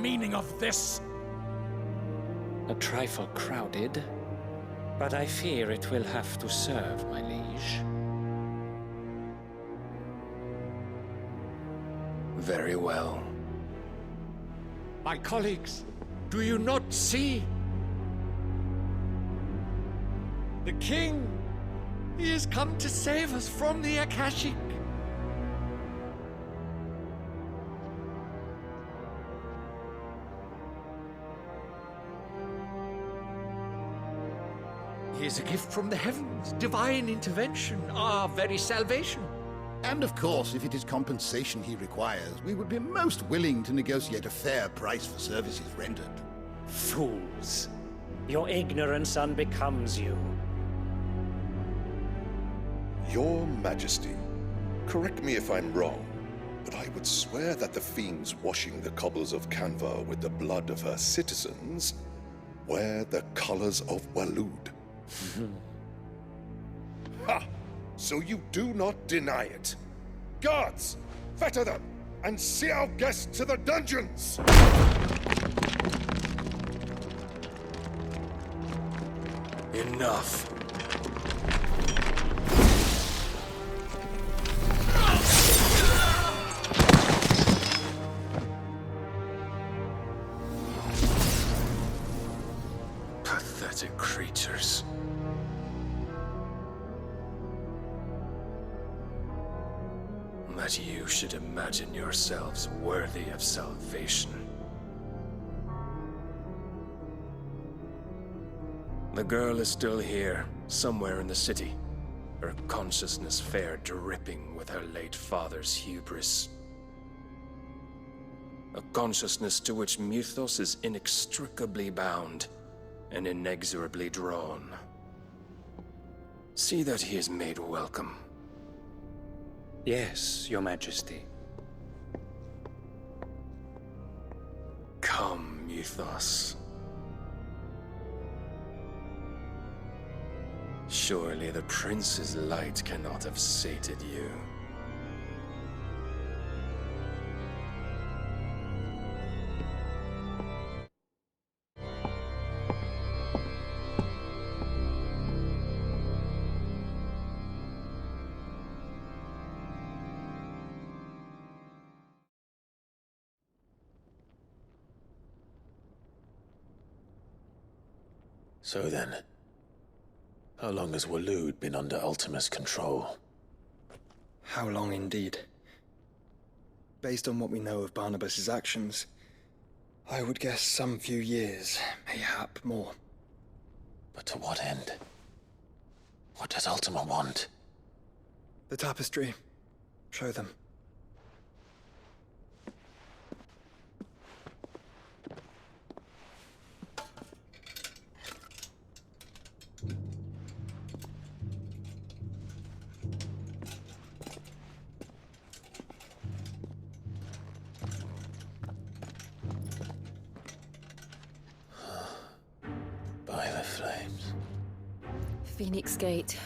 meaning of this? A trifle crowded, but I fear it will have to serve, my liege. Very well. My colleagues, do you not see? The king! He has come to save us from the Akashic! He is a gift from the heavens, divine intervention, our very salvation. And of course, if it is compensation he requires, we would be most willing to negotiate a fair price for services rendered. Fools! Your ignorance unbecomes you. Your Majesty, correct me if I'm wrong, but I would swear that the fiends washing the cobbles of Canva with the blood of her citizens wear the colors of Waloed. Ha! So you do not deny it. Guards, fetter them, and see our guests to the dungeons! Enough. Pathetic creatures. That you should imagine yourselves worthy of salvation. The girl is still here, somewhere in the city, her consciousness fair dripping with her late father's hubris. A consciousness to which Mythos is inextricably bound and inexorably drawn. See that he is made welcome. Yes, Your Majesty. Come, Mythos. Surely the prince's light cannot have sated you. So then, how long has Waloed been under Ultima's control? How long indeed? Based on what we know of Barnabas's actions, I would guess some few years, mayhap more. But to what end? What does Ultima want? The tapestry. Show them. By the flames. Phoenix Gate,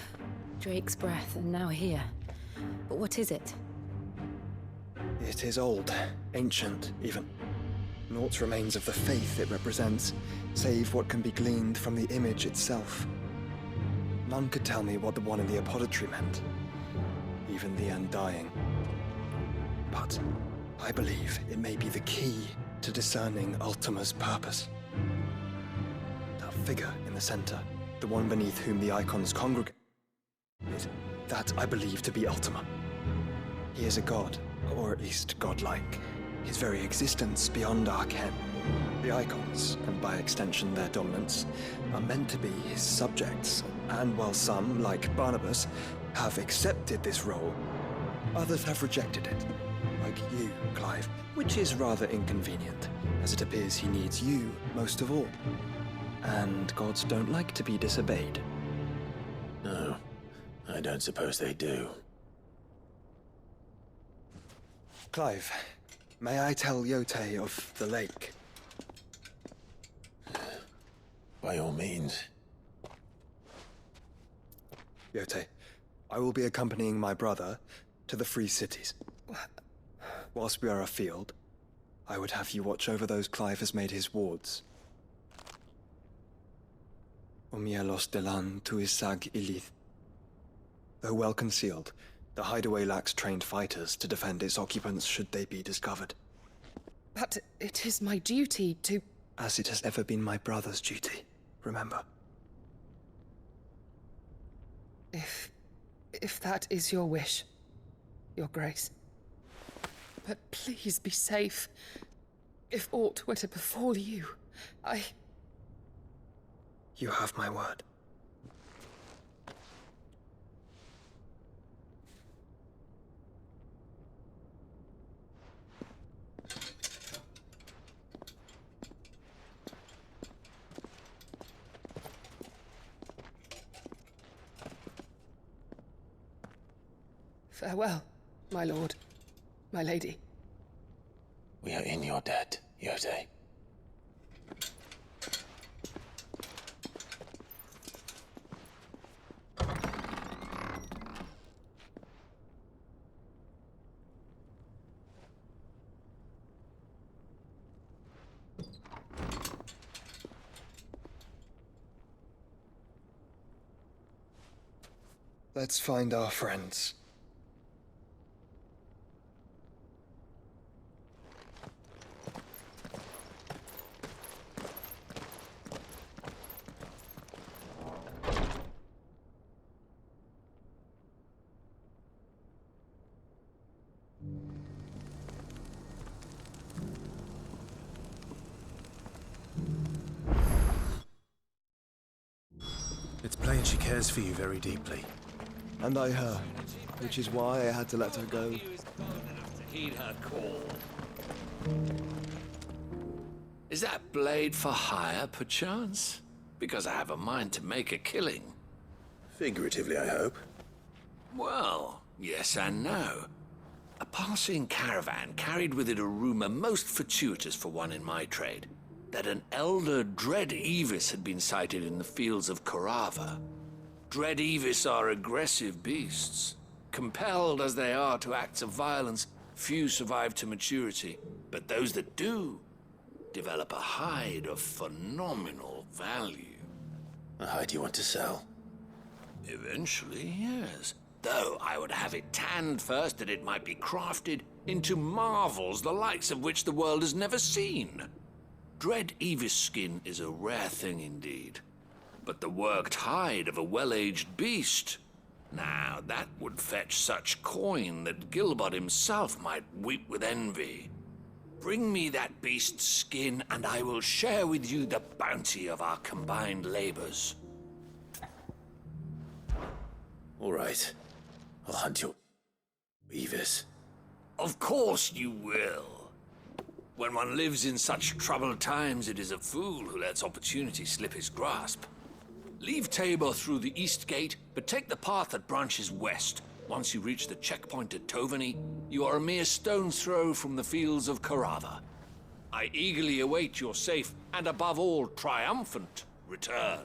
Drake's Breath, and now here. But what is it? It is old, ancient, even. Naught remains of the faith it represents, save what can be gleaned from the image itself. None could tell me what the one in the apothecary meant, even the Undying. But I believe it may be the key to discerning Ultima's purpose. That figure in the center, the one beneath whom the icons congregate, that I believe to be Ultima. He is a god, or at least godlike, his very existence beyond our ken. The icons, and by extension their dominance, are meant to be his subjects, and while some, like Barnabas, have accepted this role, others have rejected it, like you, Clive, which is rather inconvenient, as it appears he needs you most of all. And gods don't like to be disobeyed. No, I don't suppose they do. Clive, may I tell Yote of the lake? By all means. Yote, I will be accompanying my brother to the Free Cities. Whilst we are afield, I would have you watch over those Clive has made his wards. Omielos delan tuisag ilith. Though well concealed, the hideaway lacks trained fighters to defend its occupants should they be discovered. But it is my duty to... As it has ever been my brother's duty, remember. If that is your wish, Your Grace. But please be safe. If aught were to befall you, You have my word. Farewell, my lord, my lady. We are in your debt, Yode. Let's find our friends. It's plain she cares for you very deeply. And I her, which is why I had to let her go. Heed her call. Is that blade for hire, perchance? Because I have a mind to make a killing. Figuratively, I hope. Well, yes and no. A passing caravan carried with it a rumor most fortuitous for one in my trade, that an elder Dread Evis had been sighted in the fields of Korava. Dread Evis are aggressive beasts. Compelled as they are to acts of violence, few survive to maturity, but those that do develop a hide of phenomenal value. A hide you want to sell? Eventually, yes. Though I would have it tanned first that it might be crafted into marvels the likes of which the world has never seen. Dread Evis skin is a rare thing indeed. But the worked hide of a well-aged beast, now that would fetch such coin that Gilbert himself might weep with envy. Bring me that beast's skin, and I will share with you the bounty of our combined labors. All right. I'll hunt your Evis. Of course you will. When one lives in such troubled times, it is a fool who lets opportunity slip his grasp. Leave Tabor through the east gate, but take the path that branches west. Once you reach the checkpoint at Tovany, you are a mere stone's throw from the fields of Korava. I eagerly await your safe, and above all, triumphant return.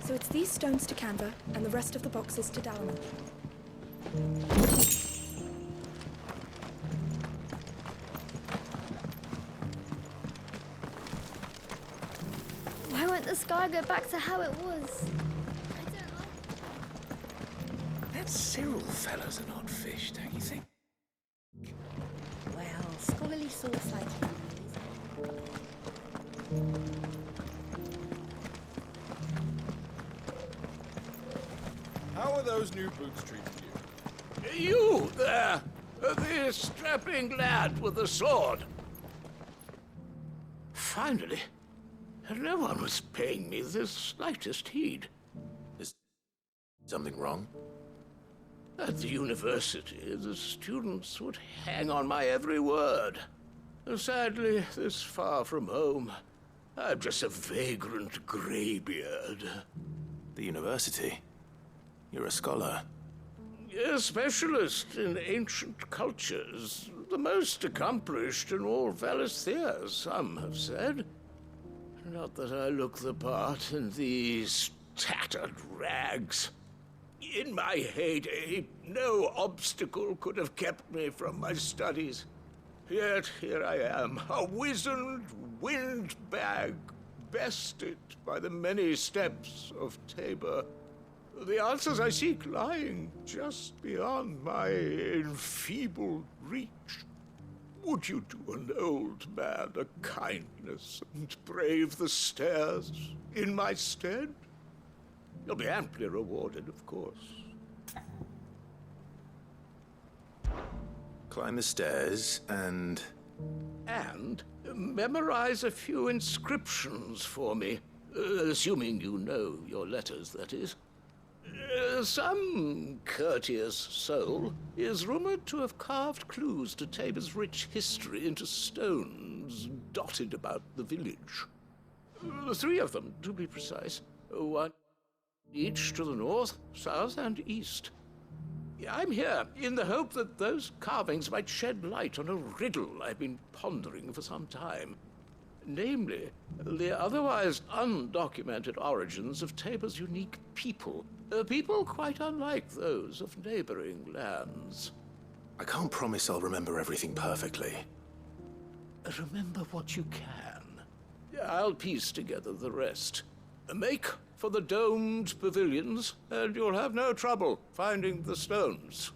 So it's these stones to Canva, and the rest of the boxes to Dalma. Why won't the sky go back to how it was? I don't know. That Cyril fellow's an odd fish, don't you think? Well, scholarly source I can use. How are those new boots treating you? You there! The strapping lad with the sword. Finally, no one was paying me the slightest heed. Is something wrong? At the university, the students would hang on my every word. Sadly, this far from home, I'm just a vagrant greybeard. The university? You're a scholar. A specialist in ancient cultures. The most accomplished in all Valisthea, some have said. Not that I look the part in these tattered rags. In my heyday, no obstacle could have kept me from my studies. Yet here I am, a wizened windbag, bested by the many steps of Tabor. The answers I seek lying just beyond my enfeebled reach. Would you do an old man a kindness and brave the stairs in my stead? You'll be amply rewarded, of course. Climb the stairs and... And memorize a few inscriptions for me, assuming you know your letters, that is. Some courteous soul is rumored to have carved clues to Tabor's rich history into stones dotted about the village. 3 of them, to be precise. One each to the north, south, and east. I'm here in the hope that those carvings might shed light on a riddle I've been pondering for some time. Namely, the otherwise undocumented origins of Tabor's unique people. People quite unlike those of neighboring lands. I can't promise I'll remember everything perfectly. Remember what you can. I'll piece together the rest. Make for the domed pavilions, and you'll have no trouble finding the stones.